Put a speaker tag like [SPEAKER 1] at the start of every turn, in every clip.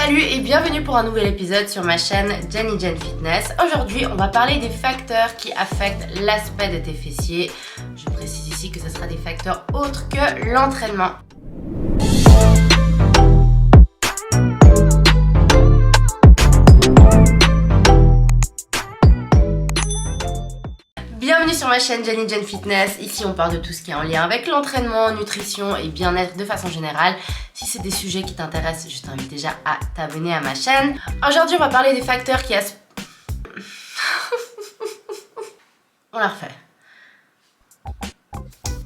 [SPEAKER 1] Salut et bienvenue pour un nouvel épisode sur ma chaîne Jenny Jen Fitness. Aujourd'hui, on va parler des facteurs qui affectent l'aspect de tes fessiers. Je précise ici que ce sera des facteurs autres que l'entraînement. Bienvenue sur ma chaîne Jenny Jen Fitness. Ici on parle de tout ce qui est en lien avec l'entraînement, nutrition et bien-être de façon générale. Si c'est des sujets qui t'intéressent, je t'invite déjà à t'abonner à ma chaîne. Aujourd'hui on va parler des facteurs qui On la refait.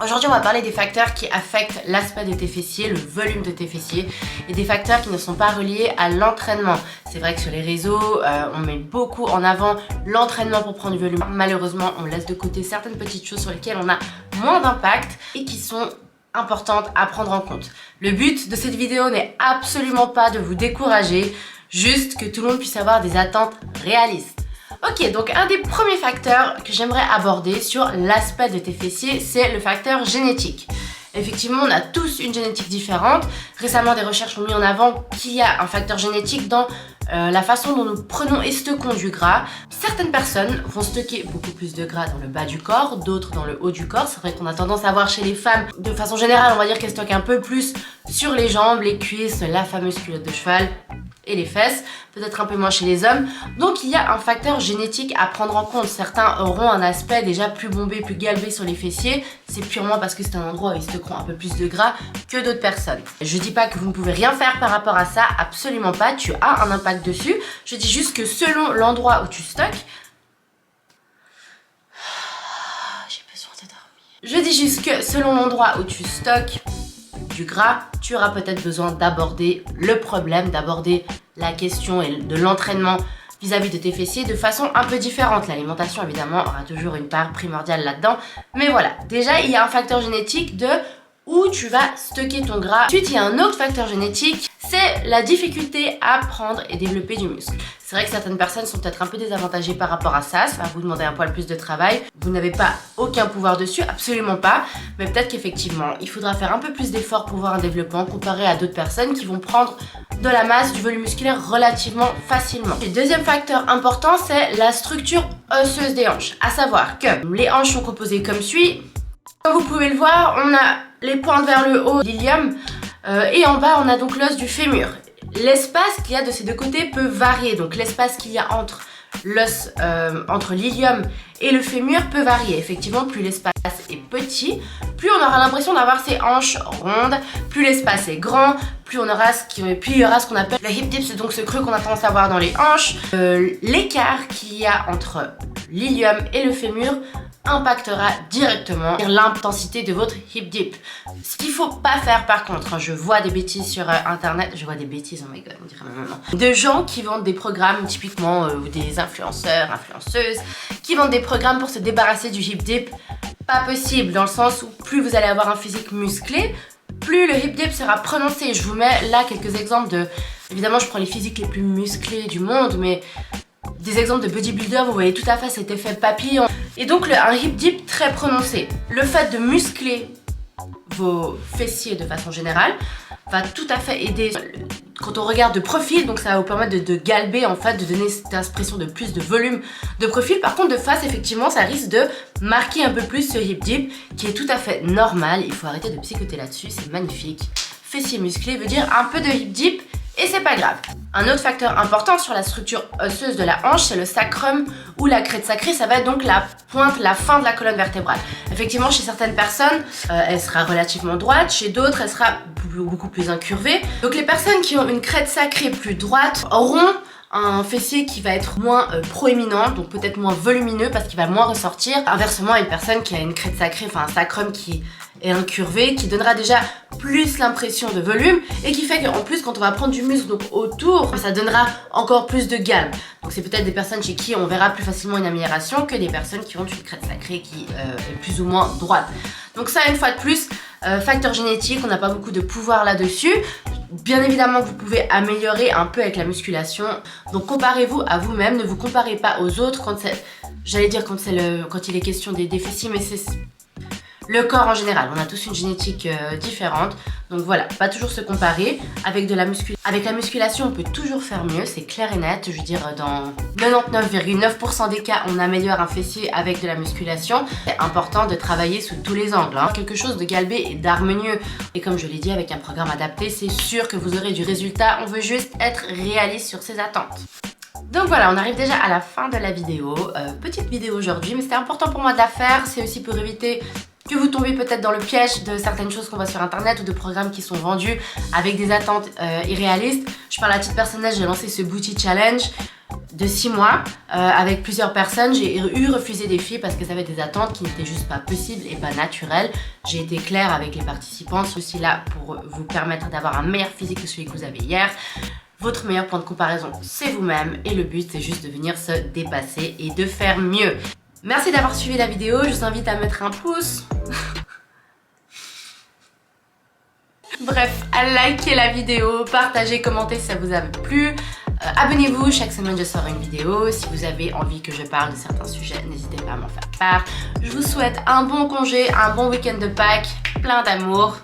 [SPEAKER 1] Aujourd'hui, on va parler des facteurs qui affectent l'aspect de tes fessiers, le volume de tes fessiers et des facteurs qui ne sont pas reliés à l'entraînement. C'est vrai que sur les réseaux, on met beaucoup en avant l'entraînement pour prendre du volume. Malheureusement, on laisse de côté certaines petites choses sur lesquelles on a moins d'impact et qui sont importantes à prendre en compte. Le but de cette vidéo n'est absolument pas de vous décourager, juste que tout le monde puisse avoir des attentes réalistes. Ok, donc un des premiers facteurs que j'aimerais aborder sur l'aspect de tes fessiers, c'est le facteur génétique. Effectivement, on a tous une génétique différente. Récemment, des recherches ont mis en avant qu'il y a un facteur génétique dans la façon dont nous prenons et stockons du gras. Certaines personnes vont stocker beaucoup plus de gras dans le bas du corps, d'autres dans le haut du corps. C'est vrai qu'on a tendance à voir chez les femmes, de façon générale, on va dire qu'elles stockent un peu plus sur les jambes, les cuisses, la fameuse culotte de cheval et les fesses, peut-être un peu moins chez les hommes. Donc il y a un facteur génétique à prendre en compte. Certains auront un aspect déjà plus bombé, plus galbé sur les fessiers. C'est purement parce que c'est un endroit où ils stockeront un peu plus de gras que d'autres personnes. Je dis pas que vous ne pouvez rien faire par rapport à ça, absolument pas. Tu as un impact dessus. Je dis juste que selon l'endroit où tu stockes, j'ai besoin de dormir. Je dis juste que selon l'endroit où tu stockes du gras, tu auras peut-être besoin d'aborder le problème, d'aborder la question de l'entraînement vis-à-vis de tes fessiers de façon un peu différente. L'alimentation évidemment aura toujours une part primordiale là-dedans, mais voilà, déjà il y a un facteur génétique de où tu vas stocker ton gras. Ensuite, il y a un autre facteur génétique, c'est la difficulté à prendre et développer du muscle. C'est vrai que certaines personnes sont peut-être un peu désavantagées par rapport à ça va vous demander un poil plus de travail. Vous n'avez pas aucun pouvoir dessus, absolument pas, mais peut-être qu'effectivement, il faudra faire un peu plus d'efforts pour voir un développement comparé à d'autres personnes qui vont prendre de la masse, du volume musculaire relativement facilement. Le deuxième facteur important, c'est la structure osseuse des hanches, à savoir que les hanches sont composées comme suit. Comme vous pouvez le voir, on a les pointes vers le haut, l'ilium, et en bas, on a donc l'os du fémur. L'espace qu'il y a de ces deux côtés peut varier, donc l'espace qu'il y a entre l'os, entre l'ilium et le fémur peut varier. Effectivement, plus l'espace est petit, plus on aura l'impression d'avoir ses hanches rondes, plus l'espace est grand, plus on aura puis il y aura ce qu'on appelle le hip dip, c'est donc ce creux qu'on a tendance à avoir dans les hanches. L'écart qu'il y a entre l'ilium et le fémur impactera directement l'intensité de votre hip dip. Ce qu'il faut pas faire par contre, je vois des bêtises sur internet, oh my god, on dirait maintenant, de gens qui vendent des programmes typiquement, ou des influenceurs, influenceuses, qui vendent des programmes pour se débarrasser du hip dip. Pas possible, dans le sens où plus vous allez avoir un physique musclé, plus le hip dip sera prononcé. Je vous mets là quelques exemples de... Évidemment, je prends les physiques les plus musclés du monde, mais des exemples de bodybuilders, vous voyez tout à fait cet effet papillon. Et donc un hip dip très prononcé. Le fait de muscler vos fessiers de façon générale va tout à fait aider quand on regarde de profil, donc ça va vous permettre de galber en fait, de donner cette impression de plus de volume de profil. Par contre de face, effectivement, ça risque de marquer un peu plus ce hip dip qui est tout à fait normal. Il faut arrêter de psychoter là-dessus, c'est magnifique. Fessier musclé veut dire un peu de hip dip et c'est pas grave. Un autre facteur important sur la structure osseuse de la hanche, c'est le sacrum ou la crête sacrée. Ça va être donc la pointe, la fin de la colonne vertébrale. Effectivement, chez certaines personnes, elle sera relativement droite. Chez d'autres, elle sera beaucoup plus incurvée. Donc les personnes qui ont une crête sacrée plus droite auront un fessier qui va être moins proéminent, donc peut-être moins volumineux parce qu'il va moins ressortir. Inversement, une personne qui a une crête sacrée, enfin un sacrum qui est incurvé, qui donnera déjà plus l'impression de volume et qui fait qu'en plus quand on va prendre du muscle donc autour, ça donnera encore plus de galbe. Donc c'est peut-être des personnes chez qui on verra plus facilement une amélioration que des personnes qui ont une crête sacrée qui est plus ou moins droite. Donc ça, une fois de plus, facteur génétique, on n'a pas beaucoup de pouvoir là-dessus. Bien évidemment, vous pouvez améliorer un peu avec la musculation. Donc comparez-vous à vous-même, ne vous comparez pas aux autres quand c'est... J'allais dire quand il est question des fessiers, mais c'est... le corps en général. On a tous une génétique différente. Donc voilà, pas toujours se comparer. Avec la musculation, on peut toujours faire mieux, c'est clair et net. Je veux dire, dans 99,9% des cas, on améliore un fessier avec de la musculation. C'est important de travailler sous tous les angles. Quelque chose de galbé et d'harmonieux. Et comme je l'ai dit, avec un programme adapté, c'est sûr que vous aurez du résultat. On veut juste être réaliste sur ses attentes. Donc voilà, on arrive déjà à la fin de la vidéo. Petite vidéo aujourd'hui, mais c'était important pour moi de la faire. C'est aussi pour éviter que vous tombiez peut-être dans le piège de certaines choses qu'on voit sur internet ou de programmes qui sont vendus avec des attentes irréalistes. Je parle à titre personnel, j'ai lancé ce Booty Challenge de 6 mois avec plusieurs personnes. J'ai eu refusé des filles parce qu'elles avaient des attentes qui n'étaient juste pas possibles et pas naturelles. J'ai été claire avec les participants. Je suis là pour vous permettre d'avoir un meilleur physique que celui que vous avez hier. Votre meilleur point de comparaison, c'est vous-même et le but, c'est juste de venir se dépasser et de faire mieux. Merci d'avoir suivi la vidéo, je vous invite à mettre un pouce. Bref, à liker la vidéo, partager, commenter si ça vous a plu. Abonnez-vous, chaque semaine je sors une vidéo. Si vous avez envie que je parle de certains sujets, n'hésitez pas à m'en faire part. Je vous souhaite un bon congé, un bon week-end de Pâques, plein d'amour.